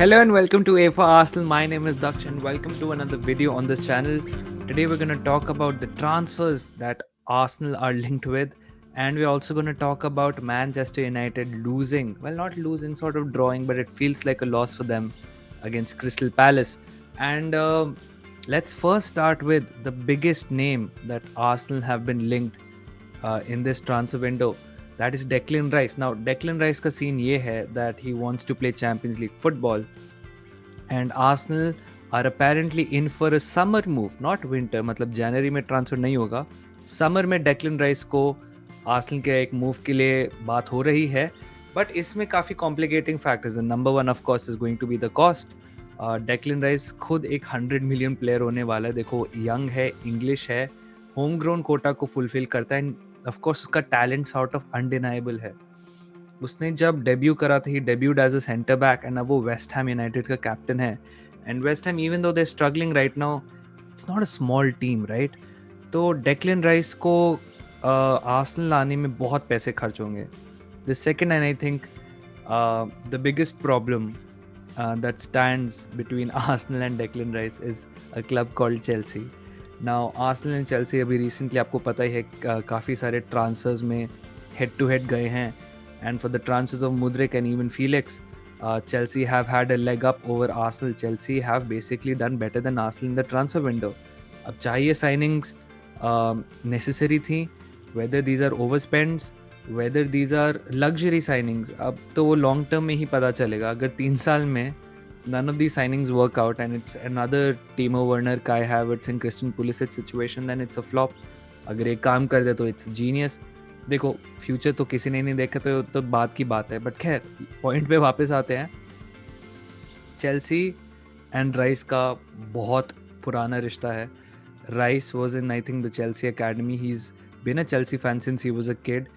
Hello and welcome to A for Arsenal. My name is Daksh and welcome to another video on this channel. Today we're going to talk about the transfers that Arsenal are linked with, and we're also going to talk about Manchester United losing. Well, not losing, sort of drawing, but it feels like a loss for them against Crystal Palace. And let's first start with the biggest name that Arsenal have been linked in this transfer window. That is Declan Rice. Now, Declan Rice का scene ये है that he wants to play Champions League football, and Arsenal are apparently in for a summer move, not winter. मतलब जनवरी में transfer नहीं होगा, summer में Declan Rice को Arsenal के एक मूव के लिए बात हो रही है. बट इसमें काफ़ी कॉम्प्लिकेटिंग फैक्टर्स हैं. Number one of course is going to be the cost. Declan Rice खुद एक 100 मिलियन प्लेयर होने वाला है. देखो, यंग है, इंग्लिश है, होम ग्राउंड कोटा को फुलफिल करता है. ऑफ कोर्स उसका टैलेंट सॉर्ट ऑफ अनडिनाइबल है. उसने जब डेब्यू करा था, he debuted as a centre back, and अब वो वेस्ट हैम यूनाइटेड का कैप्टन है. And West Ham, even though they struggling right now, it's not a small team, right? तो डेक्लन राइस को आर्सेनल लाने में बहुत पैसे खर्च होंगे. The second, and I think the biggest problem that stands between Arsenal and Declan Rice is a club called Chelsea. Now, Arsenal and Chelsea अभी recently आपको पता ही है काफ़ी सारे ट्रांसफर्स में हेड टू हेड गए हैं. And for the transfers of Mudryk and even Felix, Chelsea have had a leg up over Arsenal. Chelsea have basically done better than Arsenal in the transfer window. अब चाहिए signings necessary थी, whether these are overspends, whether these are luxury signings, अब तो वो long term में ही पता चलेगा. अगर 3 साल में none of these signings work out and it's another Timo Werner, Kai Havertz and Christian Pulisic situation, then it's a flop. अगर एक काम कर दे तो it's genius. देखो, फ्यूचर तो किसी ने नहीं देखा, तो बात की बात है. बट खैर, पॉइंट पे वापस आते हैं. चेल्सी एंड राइस का बहुत पुराना रिश्ता है. Rice was in, I think, the Chelsea academy. He is been a Chelsea fan since he was a kid.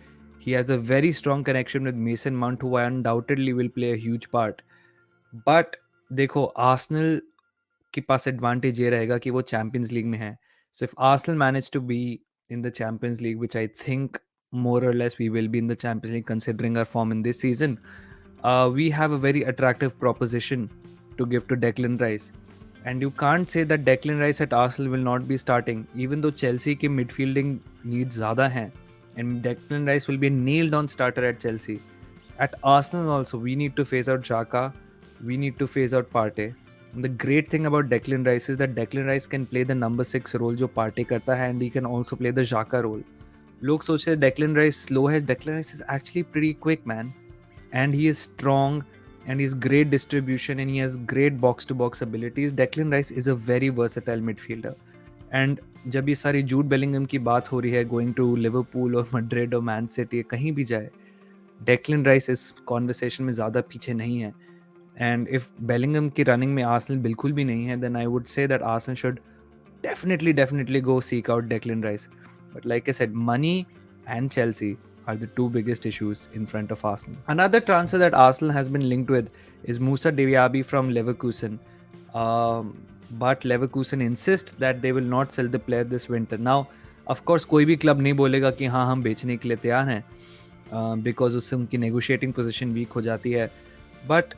He has a very strong connection with Mason Mount, who undoubtedly will play a huge part. But देखो, Arsenal के पास advantage ये रहेगा कि वो champions league में है. So if Arsenal manage to be in the Champions League, which I think more or less we will be in the Champions League considering our form in this season, we have a very attractive proposition to give to Declan Rice. And you can't say that Declan Rice at Arsenal will not be starting, even though Chelsea के midfielding needs ज़्यादा हैं, and Declan Rice will be a nailed on starter at Chelsea. At Arsenal also, we need to phase out Xhaka, we need to phase out Partey. The great thing about Declan Rice is that Declan Rice can play the number 6 role जो Partey करता है, and he can also play the Xhaka role. लोग सोचते हैं Declan Rice slow है. Declan Rice is actually pretty quick, man, and he is strong, and he's great distribution, and he has great box to box abilities. Declan Rice is a very versatile midfielder. And जब ये सारी Jude Bellingham की बात हो रही है, going to Liverpool और Madrid और मैन सिटी, कहीं भी जाए, Declan Rice इस कॉन्वर्सेशन में ज़्यादा पीछे नहीं है. And if Bellingham की running में Arsenal बिल्कुल भी नहीं है, then I would say that Arsenal should definitely go seek out Declan Rice. But like I said, money and Chelsea are the two biggest issues in front of Arsenal. Another transfer that Arsenal has been linked with is Moussa Diaby from Leverkusen. But Leverkusen insists that they will not sell the player this winter. Now, of course, कोई भी club नहीं बोलेगा कि हाँ हम बेचने के लिए तैयार हैं, because उससे उनकी negotiating position weak हो जाती है. But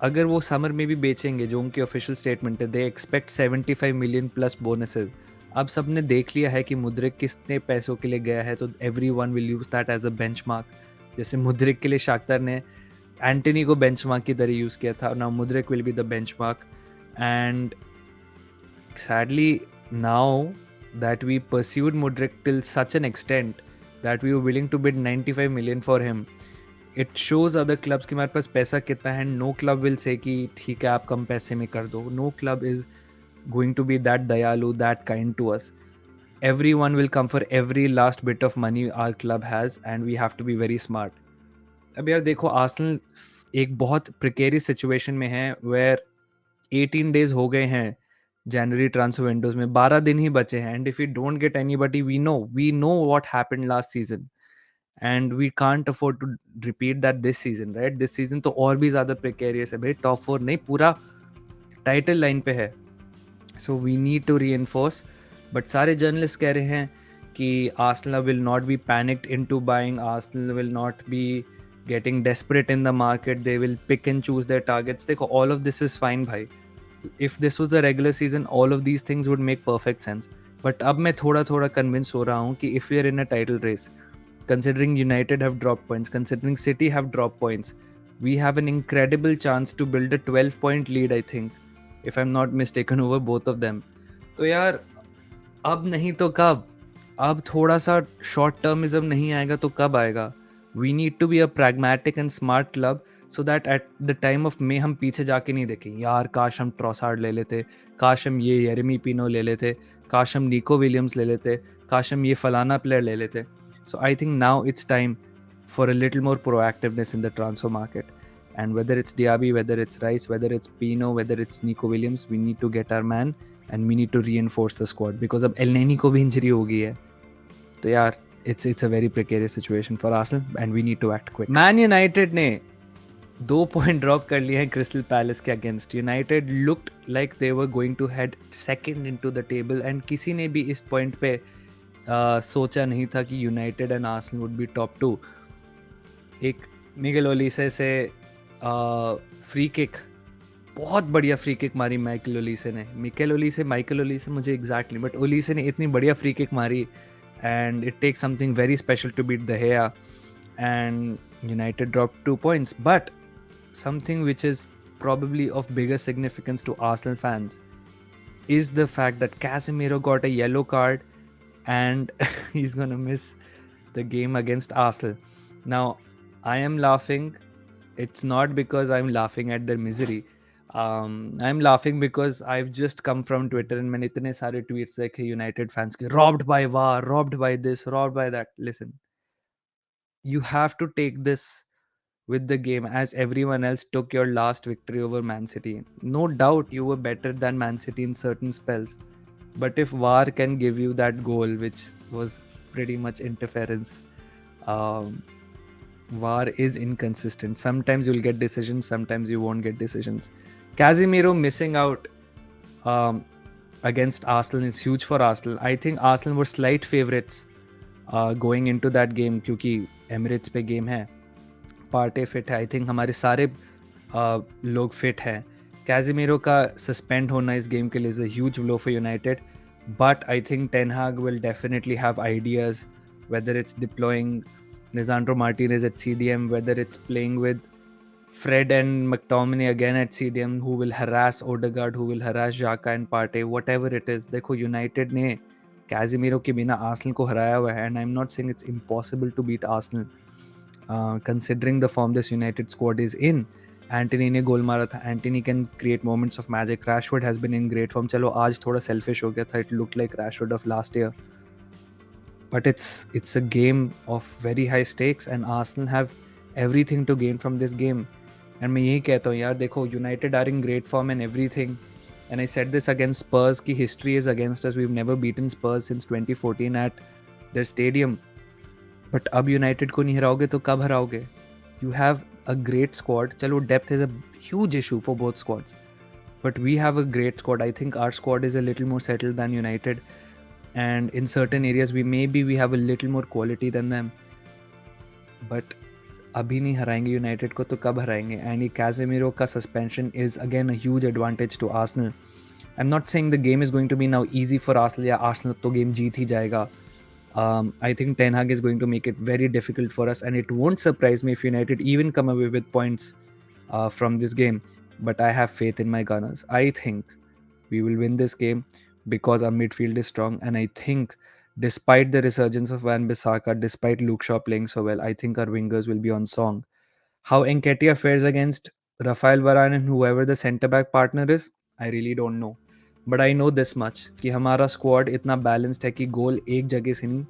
अगर वो समर में भी बेचेंगे, जो उनकी ऑफिशियल स्टेटमेंट है, they expect 75 million plus bonuses. अब सबने देख लिया है कि मुद्रिक कितने पैसों के लिए गया है, तो everyone will use that as a benchmark. जैसे मुद्रिक के लिए शाख्तर ने एंटनी को बेंचमार्क की तरह यूज़ किया था. Now Mudryk will be the benchmark. And sadly now that we pursued Mudryk till such an extent that we were willing to bid 95 million for him. It shows other clubs कि हमारे पास पैसा कितना है. No club will say कि ठीक है आप कम पैसे में कर दो. No club is going to be that दयालु, that kind to us. Everyone will come for every last bit of money our club has, and we have to be very smart. अब यार देखो, Arsenal एक बहुत precarious situation में है, where 18 days हो गए हैं जनवरी ट्रांसफर विंडोज़ में, 12 दिन ही बचे हैं. And if you don't get anybody, we know what happened last season, and we can't afford to repeat that this season, right? This season तो और भी ज़्यादा precarious है भाई. टॉप 4 नहीं, पूरा टाइटल लाइन पे है. So we need to reinforce. But सारे जर्नलिस्ट कह रहे हैं कि Arsenal will not be panicked into buying. Arsenal will not be getting desperate in the market. They will pick and choose their targets. देखो, all of this is fine भाई. If this was a regular season, all of these things would make perfect sense. But अब मैं थोड़ा थोड़ा convinced हो रहा हूँ कि if we are in a title race, considering United have dropped points, considering City have dropped points, we have an incredible chance to build a 12-point lead, I think, if I'm not mistaken, over both of them. तो यार अब नहीं तो कब? अब थोड़ा सा short termism नहीं आएगा तो कब आएगा? We need to be a pragmatic and smart club so that at the time of May हम पीछे जाके नहीं देखें, यार काश हम ट्रॉसार्ड ले लेते, काश हम ये येरेमी पिनो ले लेते, काश हम निको विलियम्स ले लेते, काश हम ये फलाना प्लेयर ले लेते. So I think now it's time for a little more proactiveness in the transfer market. And whether it's Diaby, whether it's Rice, whether it's Pino, whether it's Nico Williams, we need to get our man and we need to reinforce the squad because अब El Neni को भी injury हो गई है. तो यार it's a very precarious situation for Arsenal and we need to act quick. Man United ने 2 point drop कर लिए हैं क्रिस्टल पैलेस के against. United looked like they were going to head second into the table and किसी ने भी इस point पे सोचा नहीं था कि United and Arsenal would be top 2. एक मिगेल ओलिसे से फ्री किक, बहुत बढ़िया फ्री किक मारी माइकल ओलिसे ने. माइकल ओलिसे मुझे एग्जैक्टली, बट ओलिसे ने इतनी बढ़िया फ्री किक मारी and it takes something very special to beat the हेया and United drop 2 points. But something which is probably of bigger significance to Arsenal fans is the fact that Casemiro got a yellow card and he's gonna miss the game against Arsenal. Now, I am laughing. It's not because I'm laughing at their misery. I'm laughing because I've just come from Twitter and मैंने इतने सारे tweets देखे United fans के, robbed by VAR, robbed by this, robbed by that. Listen, you have to take this with the game as everyone else took your last victory over Man City. No doubt you were better than Man City in certain spells. But if VAR can give you that goal, which was pretty much interference, VAR is inconsistent. Sometimes you'll get decisions, sometimes you won't get decisions. Casemiro missing out against Arsenal is huge for Arsenal. I think Arsenal were slight favourites going into that game क्योंकि Emirates पे game है. Partey fit है, I think हमारे सारे लोग fit हैं. कैज़ेमीरो का suspend होना इस गेम के लिए is a huge blow for United, but I think ten Hag will definitely have ideas, whether it's deploying Lisandro Martinez at CDM, whether it's playing with Fred and McTominay again at CDM, who will harass Odegaard, who will harass Xhaka and Partey, whatever it is. देखो United ने Casemiro के बिना Arsenal को हराया हुआ है, and I am not saying it's impossible to beat Arsenal. Considering the form this United squad is in. Antony ने गोल मारा था, Antony can create moments of magic. Rashford has been in great form. चलो आज थोड़ा selfish हो गया था, it looked like Rashford of last year. But it's a game of very high stakes and Arsenal have everything to gain from this game. And मैं यही कहता हूँ यार, देखो United are in great form and everything. And I said this against Spurs कि history is against us. We've never beaten Spurs since 2014 at their stadium. But अब United को नहीं हराओगे तो कब हराओगे? You have a great squad. चलो depth is a huge issue for both squads, but we have a great squad. I think our squad is a little more settled than United and in certain areas we have a little more quality than them. But अभी नहीं हराएंगे United को तो कब हराएंगे? And ये Casemiro का suspension is again a huge advantage to Arsenal. I am not saying the game is going to be now easy for Arsenal या Arsenal तो game जीत ही जाएगा. I think Ten Hag is going to make it very difficult for us, and it won't surprise me if United even come away with points from this game. But I have faith in my Gunners. I think we will win this game because our midfield is strong, and I think despite the resurgence of Van Bissaka, despite Luke Shaw playing so well, I think our wingers will be on song. How Nketiah fares against Rafael Varane and whoever the centre-back partner is, I really don't know. But I know this much कि हमारा squad इतना balanced है कि गोल एक जगह से नहीं,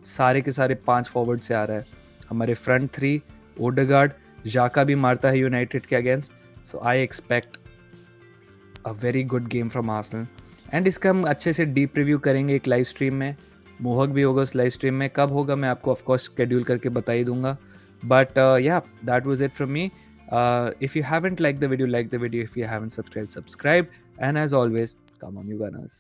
सारे के सारे 5 फॉरवर्ड से आ रहा है. हमारे फ्रंट 3 ओडेगार्ड, जाका भी मारता है यूनाइटेड के against. So I expect a very good game from Arsenal and इसका हम अच्छे से डीप रिव्यू करेंगे एक लाइव स्ट्रीम में. मोहक भी होगा उस लाइव स्ट्रीम में. कब होगा मैं आपको ऑफकोर्स शेड्यूल करके बता ही दूंगा. बट या that was it from me. If you haven't liked the video, like the video. If you haven't subscribed, subscribe. And as always, come on, you Gunners.